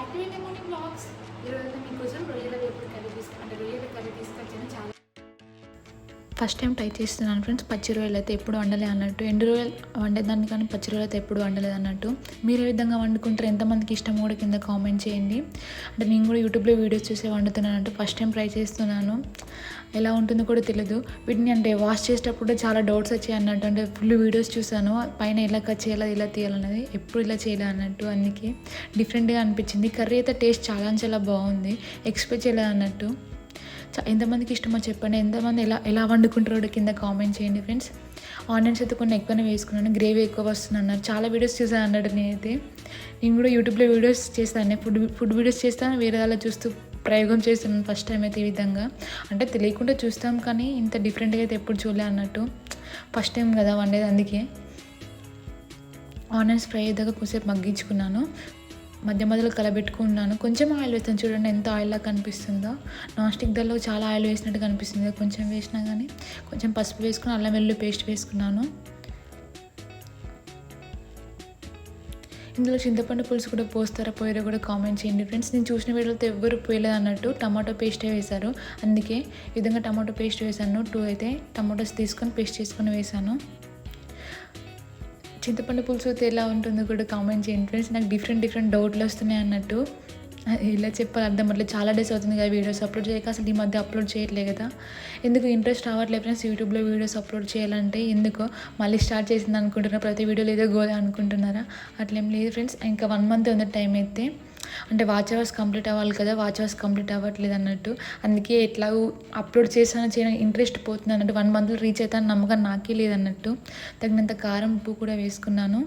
Happy morning blogs. ఈరోజు మీకోసం రొయ్యల వేపుడు కర్రీ రొయ్యల కర్రీ తీసుకొచ్చాను. చాలా ఫస్ట్ టైం ట్రై చేస్తున్నాను ఫ్రెండ్స్. పచ్చి రొయ్యలు అయితే ఎప్పుడు వండలే అన్నట్టు, ఎండు రొయ్యలు వండేదాన్ని కానీ పచ్చి రొయ్యలు అయితే ఎప్పుడు వండలేదు అన్నట్టు. మీరు ఏ విధంగా వండుకుంటారు, ఎంతమందికి ఇష్టం కూడా కింద కామెంట్ చేయండి. అంటే నేను కూడా యూట్యూబ్లో వీడియోస్ చూసే వండుతున్నాను అంటే ఫస్ట్ టైం ట్రై చేస్తున్నాను. ఎలా ఉంటుందో కూడా తెలియదు. వీటిని అంటే వాష్ చేసేటప్పుడు చాలా డౌట్స్ వచ్చాయి అన్నట్టు. అంటే ఫుల్ వీడియోస్ చూసాను, పైన ఎలా కట్ చేయాలి, ఎలా తీయాలన్నది ఎప్పుడు ఇలా చేయలే అన్నట్టు. అందుకే డిఫరెంట్గా అనిపించింది. కర్రీ అయితే టేస్ట్ చాలా చాలా బాగుంది, ఎక్స్పెక్ట్ చేయలేదు అన్నట్టు. ఎంతమందికి ఇష్టమో చెప్పండి, ఎంతమంది ఎలా వండుకుంటారో కింద కామెంట్ చేయండి ఫ్రెండ్స్. ఆనియన్స్ అయితే కొన్ని ఎక్కువనే వేసుకున్నాను, గ్రేవీ ఎక్కువ వస్తుంది అన్నారు. చాలా వీడియోస్ చూసాను అన్నట్టు. నేను కూడా యూట్యూబ్లో వీడియోస్ చేస్తాను, ఫుడ్ వీడియోస్ చేస్తాను, వేరే వాళ్ళ చూస్తూ ప్రయోగం చేస్తున్నాను ఫస్ట్ టైం అయితే ఈ విధంగా. అంటే తెలియకుండా చూస్తాం కానీ ఇంత డిఫరెంట్గా అయితే ఎప్పుడు చూడలే అన్నట్టు. ఫస్ట్ టైం కదా వండేది, అందుకే ఆనియన్స్ ఫ్రై అయ్యేదాకా కొద్దిసేపు మగ్గించుకున్నాను. మధ్య మధ్యలో కలబెట్టుకున్నాను. కొంచెం ఆయిల్ వేస్తాను, చూడండి ఎంత ఆయిల్లా కనిపిస్తుందో. నాన్ స్టిక్ దాల్లో చాలా ఆయిల్ వేసినట్టు కనిపిస్తుంది, కొంచెం వేసినా కానీ. కొంచెం పసుపు వేసుకుని అల్లం వెల్లుల్లి పేస్ట్ వేసుకున్నాను. ఇందులో చింతపండు పులుసు కూడా పోస్తారా పోయారో కూడా కామెంట్ చేయండి ఫ్రెండ్స్. నేను చూసిన వీడియోతో ఎవ్వరు పోయలేదు అన్నట్టు. టమాటో పేస్టే వేశారు, అందుకే ఈ విధంగా టమాటో పేస్ట్ వేసాను. 2 అయితే టమాటోస్ తీసుకొని పేస్ట్ చేసుకొని వేసాను. చింతపండు పులుసు అయితే ఎలా ఉంటుందో కూడా కామెంట్ చేయండి ఫ్రెండ్స్. నాకు డిఫరెంట్ డౌట్లు వస్తున్నాయి అన్నట్టు. ఇలా చెప్పాలి అర్థం అట్లా. చాలా డేస్ అవుతుంది కదా వీడియోస్ అప్లోడ్ చేయక, అసలు ఈ మధ్య అప్లోడ్ చేయట్లేదు కదా. ఎందుకు ఇంట్రెస్ట్ రావట్లేదు ఫ్రెండ్స్ యూట్యూబ్లో వీడియోస్ అప్లోడ్ చేయాలంటే. ఎందుకో మళ్ళీ స్టార్ట్ చేసింది అనుకుంటున్నా, ప్రతి వీడియోలో ఏదో గోల్ అనుకుంటున్నారా? అట్లేం లేదు ఫ్రెండ్స్. ఇంకా 1 మంత్ ఉంది టైం అయితే. అంటే వాచ్ అవర్స్ కంప్లీట్ అవ్వాలి కదా, వాచ్ అవర్స్ కంప్లీట్ అవ్వట్లేదు అన్నట్టు. అందుకే ఎట్లా అప్లోడ్ చేయడం ఇంట్రెస్ట్ పోతుంది అన్నట్టు. 1 మంత్లో రీచ్ అవుతాను నమ్మకం నాకే లేదన్నట్టు. తగినంత కారం, ఉప్పు కూడా వేసుకున్నాను.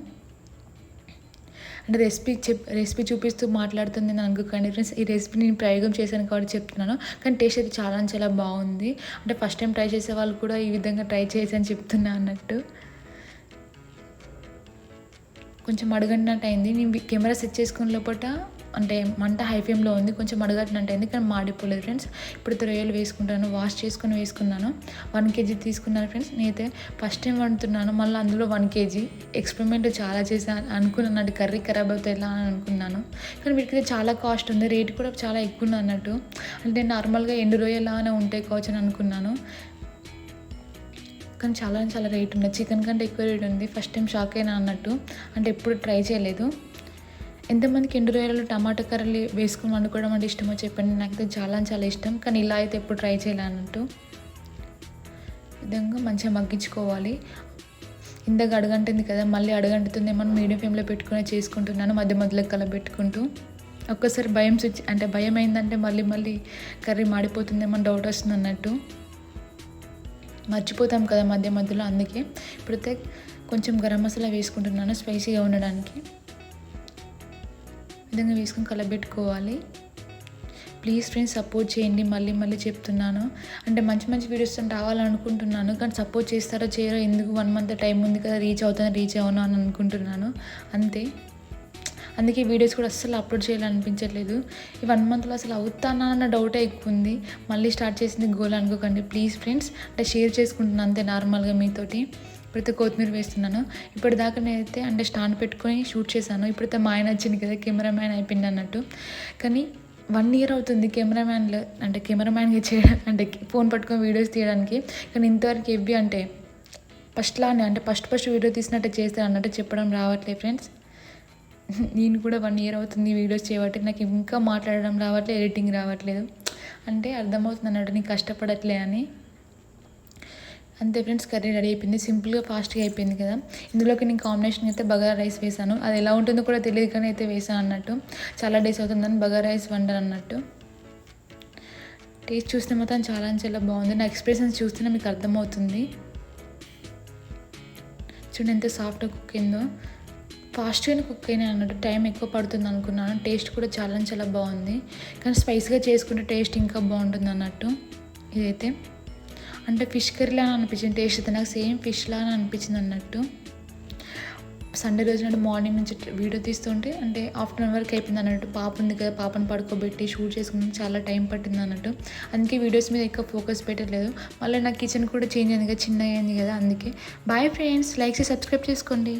అంటే రెసిపీ చూపిస్తూ మాట్లాడుతుంది అని అనుకోకండి ఫ్రెండ్స్. ఈ రెసిపీ నేను ప్రయోగం చేశాను కాబట్టి చెప్తున్నాను, కానీ టేస్ట్ అయితే చాలా బాగుంది. అంటే ఫస్ట్ టైం ట్రై చేసే వాళ్ళు కూడా ఈ విధంగా ట్రై చేసి చెప్తున్నా అన్నట్టు. కొంచెం అడగట్టినట్టు అయింది. నేను కెమెరా సెట్ చేసుకున్న లోపల అంటే మంట హై ఫ్లేమ్లో ఉంది, కొంచెం అడగట్టినట్టు అయింది, కానీ మాడిపోలేదు ఫ్రెండ్స్. ఇప్పుడు రొయ్యలు వేసుకుంటాను, వాష్ చేసుకొని వేసుకున్నాను. 1 kg తీసుకున్నాను ఫ్రెండ్స్. నేనైతే ఫస్ట్ టైం వండుతున్నాను, మళ్ళీ అందులో 1 kg. ఎక్స్పెరిమెంట్ చాలా చేశాను అనుకున్నాను, అది కర్రీ ఖరాబ్ అవుతాయి ఎలా అని అనుకున్నాను. కానీ వీటికి చాలా కాస్ట్ ఉంది, రేట్ కూడా చాలా ఎక్కువ ఉంది అన్నట్టు. అంటే నార్మల్గా ఎండు రొయ్యలానే ఉంటాయి కావచ్చు అని అనుకున్నాను, కానీ చాలా రేట్ ఉంది. చికెన్ కంటే ఎక్కువ రేట్ ఉంది. ఫస్ట్ టైం షాక్ అయినా అన్నట్టు. అంటే ఎప్పుడు ట్రై చేయలేదు. ఎంతమందికి ఎండు రొయ్యలు టమాటా కర్రీలు వేసుకుని వండుకోవడం అంటే ఇష్టమో చెప్పండి. నాకైతే చాలా ఇష్టం, కానీ ఇలా అయితే ఎప్పుడు ట్రై చేయాలి అన్నట్టు. విధంగా మంచిగా మగ్గించుకోవాలి. ఇందాక అడగంటుంది కదా, మళ్ళీ అడగంటుందేమో మీడియం ఫ్లేమ్లో పెట్టుకుని చేసుకుంటున్నాను, మధ్యలో కలబెట్టుకుంటూ. ఒక్కసారి భయం అయిందంటే మళ్ళీ కర్రీ మాడిపోతుందేమో డౌట్ వస్తుంది అన్నట్టు. మర్చిపోతాం కదా మధ్యలో, అందుకే ఇప్పుడైతే కొంచెం గరం మసాలా వేసుకుంటున్నాను స్పైసీగా ఉండడానికి. విధంగా వేసుకొని కలబెట్టుకోవాలి. ప్లీజ్ ఫ్రెండ్స్ సపోర్ట్ చేయండి, మళ్ళీ చెప్తున్నాను. అంటే మంచి వీడియోస్ రావాలనుకుంటున్నాను, కానీ సపోర్ట్ చేస్తారో చేయరో, ఎందుకు 1 మంత్ టైం ఉంది కదా, రీచ్ అవును అని అనుకుంటున్నాను అంతే. అందుకే వీడియోస్ కూడా అస్సలు అప్లోడ్ చేయాలనిపించట్లేదు. ఈ 1 మంత్లో అసలు అవుతానా అన్న డౌటే ఎక్కువ ఉంది. మళ్ళీ స్టార్ట్ చేసింది గోల్ అనుకోకండి ప్లీజ్ ఫ్రెండ్స్. అంటే షేర్ చేసుకుంటున్నాను అంతే నార్మల్గా మీతోటి. ఇప్పుడైతే కొత్తిమీర వేస్తున్నాను. ఇప్పటిదాకా నేనైతే అంటే స్టాండ్ పెట్టుకొని షూట్ చేశాను. ఇప్పుడైతే మా ఆయన వచ్చింది కదా, కెమెరామ్యాన్ అయిపోయింది అన్నట్టు. కానీ 1 year అవుతుంది కెమెరామ్యాన్గా చేయడం, అంటే ఫోన్ పట్టుకొని వీడియోస్ తీయడానికి. కానీ ఇంతవరకు ఎవ్వి అంటే ఫస్ట్ వీడియో తీసినట్టు చేస్తాను అన్నట్టు చెప్పడం రావట్లేదు ఫ్రెండ్స్. నేను కూడా 1 year అవుతుంది వీడియోస్ చేయబట్టి. నాకు ఇంకా మాట్లాడడం రావట్లేదు, ఎడిటింగ్ రావట్లేదు. అంటే అర్థమవుతుంది అన్నట్టు నేను కష్టపడట్లే అని. అంతే ఫ్రెండ్స్, కర్రీ రెడీ అయిపోయింది. సింపుల్గా ఫాస్ట్గా అయిపోయింది కదా. ఇందులోకి నేను కాంబినేషన్ అయితే బగారా రైస్ వేసాను. అది ఎలా ఉంటుందో కూడా తెలియదు, కానీ అయితే వేసాను అన్నట్టు. చాలా డేస్ అవుతుందని బగారా రైస్ వండాను అన్నట్టు. టేస్ట్ చూస్తే మాత్రం చాలా బాగుంది. నా ఎక్స్ప్రెషన్స్ చూస్తేనే మీకు అర్థమవుతుంది. చూడండి ఎంత సాఫ్ట్గా కుక్ అయిందో. ఫాస్ట్గానే కుక్ అయినా అన్నట్టు. టైం ఎక్కువ పడుతుంది అనుకున్నాను. టేస్ట్ కూడా చాలా బాగుంది, కానీ స్పైస్గా చేసుకుంటే టేస్ట్ ఇంకా బాగుంటుంది అన్నట్టు. ఇదైతే అంటే ఫిష్ కర్రీలా అనిపించింది టేస్ట్ అయితే, నాకు సేమ్ ఫిష్ లాగా అనిపించింది అన్నట్టు. సండే రోజు నాడు మార్నింగ్ నుంచి వీడియో తీస్తుంటే అంటే ఆఫ్టర్నూన్ వరకు అయిపోయింది అన్నట్టు. పాప ఉంది కదా, పాపను పడుకోబెట్టి షూట్ చేసుకుని చాలా టైం పట్టింది అన్నట్టు. అందుకే వీడియోస్ మీద ఎక్కువ ఫోకస్ పెట్టలేదు. మళ్ళీ నా కిచెన్ కూడా చేంజ్ అయింది కదా, చిన్న అయింది కదా, అందుకే. బాయ్ ఫ్రెండ్స్, లైక్ చేసి సబ్స్క్రైబ్ చేసుకోండి.